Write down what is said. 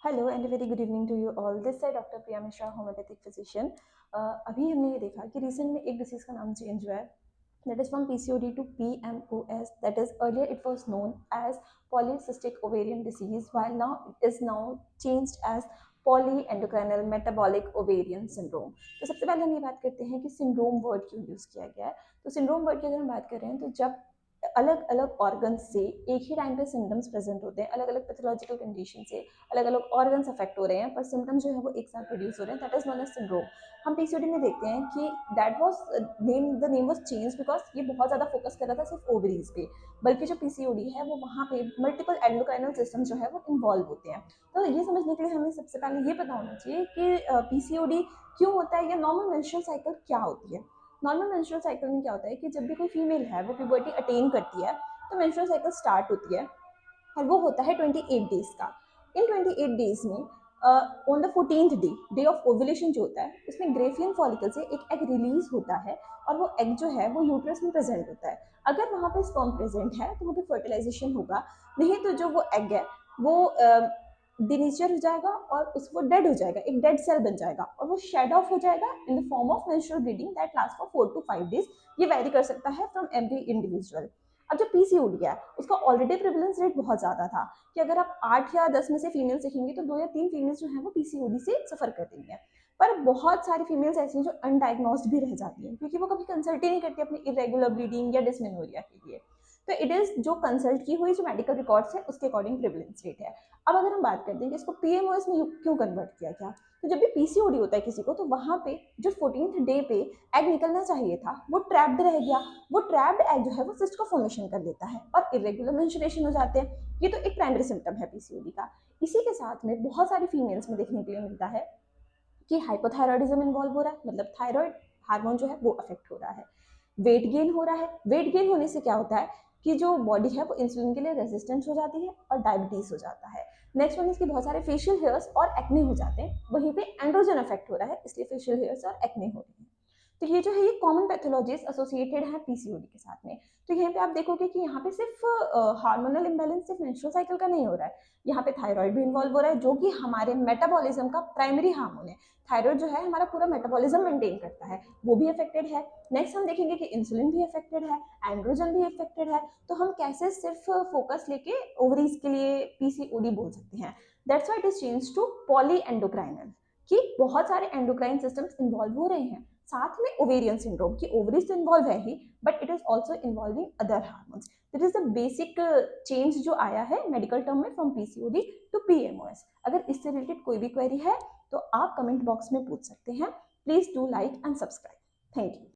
Hello and very good evening to you all. This side doctor Priya Mishra, homeopathic physician. अभी हमने ये देखा कि रिसेंट में एक डिसीज़ का नाम चेंज हुआ है, that is from PCOD to PMOS. That is earlier it was known as polycystic ovarian disease, while now it is now changed as polyendocrinal metabolic ovarian syndrome. तो सबसे पहले हम ये बात करते हैं कि सिंड्रोम वर्ड क्यों यूज़ किया गया है। तो सिंड्रोम वर्ड की अगर हम बात कर रहे हैं, तो जब अलग अलग ऑर्गन से एक ही टाइम पे सिम्टम्स प्रेजेंट होते हैं, अलग अलग पैथोलॉजिकल कंडीशन से अलग अलग ऑर्गन्स अफेक्ट हो रहे हैं, पर सिम्टम्स जो है वो एक साथ प्रोड्यूस हो रहे हैं, that is known as syndrome. हम पीसीओडी में देखते हैं कि that was the name was change because ये बहुत ज़्यादा फोकस कर रहा था सिर्फ ओवरीज पे, बल्कि जो पीसीओडी है वो वहाँ पे मल्टीपल एंडोक्राइनल सिस्टम जो है वो इन्वॉल्व होते हैं। तो ये समझने के लिए हमें सबसे पहले ये पता होना चाहिए कि पीसीओडी क्यों होता है या नॉर्मल मेंस्ट्रुअल साइकिल क्या होती है। नॉर्मल मेंस्ट्रुअल साइकिल में क्या होता है कि जब भी कोई फीमेल है वो प्यूबर्टी अटेन करती है, तो मेंस्ट्रुअल साइकिल स्टार्ट होती है और वो होता है 28 डेज का। इन 28 डेज में on the 14th day, day of ovulation जो होता है, उसमें ग्रेफियन फॉलिकल से एक एग रिलीज होता है और वो एग जो है वो यूट्रस में प्रेजेंट होता है। अगर वहाँ पे स्पर्म प्रेजेंट है तो वहाँ पे फर्टिलाइजेशन होगा, नहीं तो जो वो एग है वो डिनेचर हो जाएगा और वो डेड हो जाएगा, एक डेड सेल बन जाएगा और वो शेड ऑफ हो जाएगा in the form of menstrual bleeding that last for 4 to 5 days. ये वेरी कर सकता है फ्रॉम एवरी इंडिविजुअल। अब जो पीसीओडी है उसका ऑलरेडी प्रेवलेंस रेट बहुत ज़्यादा था कि अगर आप 8 या 10 में से फीमेल्स देखेंगे तो 2 या 3 फीमेल्स जो हैं वो पीसीओडी से सफ़र कर रही हैं। पर बहुत सारी फीमेल्स ऐसी हैं जो अनडायग्नोस्ड भी रह जाती हैं क्योंकि वो कभी कंसल्ट ही नहीं करती अपनी इरेगुलर ब्लीडिंग या डिस्मेनोरिया के लिए। तो इट इज़ जो कंसल्ट की हुई जो मेडिकल रिकॉर्ड्स है उसके अकॉर्डिंग प्रेवलेंस रेट है। अब अगर हम बात करते हैं कि इसको पीएमओएस में क्यों कन्वर्ट किया गया, तो जब भी पीसीओडी होता है किसी को तो वहाँ पे जो 14th डे पे एग निकलना चाहिए था वो ट्रैप्ड रह गया। वो ट्रैप्ड एग जो है वो सिस्ट को फॉर्मेशन कर लेता है और इरेगुलर मेंस्ट्रुएशन हो जाते हैं। ये तो एक प्राइमरी सिम्टम है पीसीओडी का। इसी के साथ में बहुत सारी फीमेल्स में देखने के लिए मिलता है कि हाइपोथायरॉयडिज्म इन्वॉल्व हो रहा है, मतलब थायराइड हार्मोन जो है वो अफेक्ट हो रहा है। वेट गेन हो रहा है। वेट गेन होने से क्या होता है कि जो बॉडी है वो इंसुलिन के लिए रेजिस्टेंट हो जाती है और डायबिटीज हो जाता है। नेक्स्ट वन इसके बहुत सारे फेशियल हेयर्स और एक्ने हो जाते हैं, वहीं पे एंड्रोजन अफेक्ट हो रहा है, इसलिए फेशियल हेयर्स और एक्ने हो रहे हैं। तो ये जो है ये कॉमन पैथोलॉजीज एसोसिएटेड है पीसीओडी के साथ में। तो यहाँ पे आप देखोगे कि यहाँ पे सिर्फ हार्मोनल इम्बैलेंस सिर्फ मेंस्ट्रुअल साइकिल का नहीं हो रहा है, यहाँ पे थायराइड भी इन्वॉल्व हो रहा है जो कि हमारे मेटाबॉलिज्म का प्राइमरी हार्मोन है। थायराइड जो है हमारा पूरा मेटाबॉलिज्म मेंटेन करता है, वो भी अफेक्टेड है। नेक्स्ट हम देखेंगे कि इंसुलिन भी अफेक्टेड है, एंड्रोजन भी अफेक्टेड है। तो हम कैसे सिर्फ फोकस लेके ओवरीज के लिए पीसीओडी बोल सकते हैं। That's why it is change to poly endocrinal, कि बहुत सारे एंडोक्राइन सिस्टम्स इन्वॉल्व हो रहे हैं साथ में ओवेरियन सिंड्रोम की। ओवरीज तो इन्वॉल्व है ही, but it is also involving other hormones. That is the basic change जो आया है मेडिकल टर्म में फ्रॉम पीसीओडी टू पीएमओएस। अगर इससे रिलेटेड कोई भी क्वेरी है तो आप कमेंट बॉक्स में पूछ सकते हैं। Please do like and subscribe. Thank you.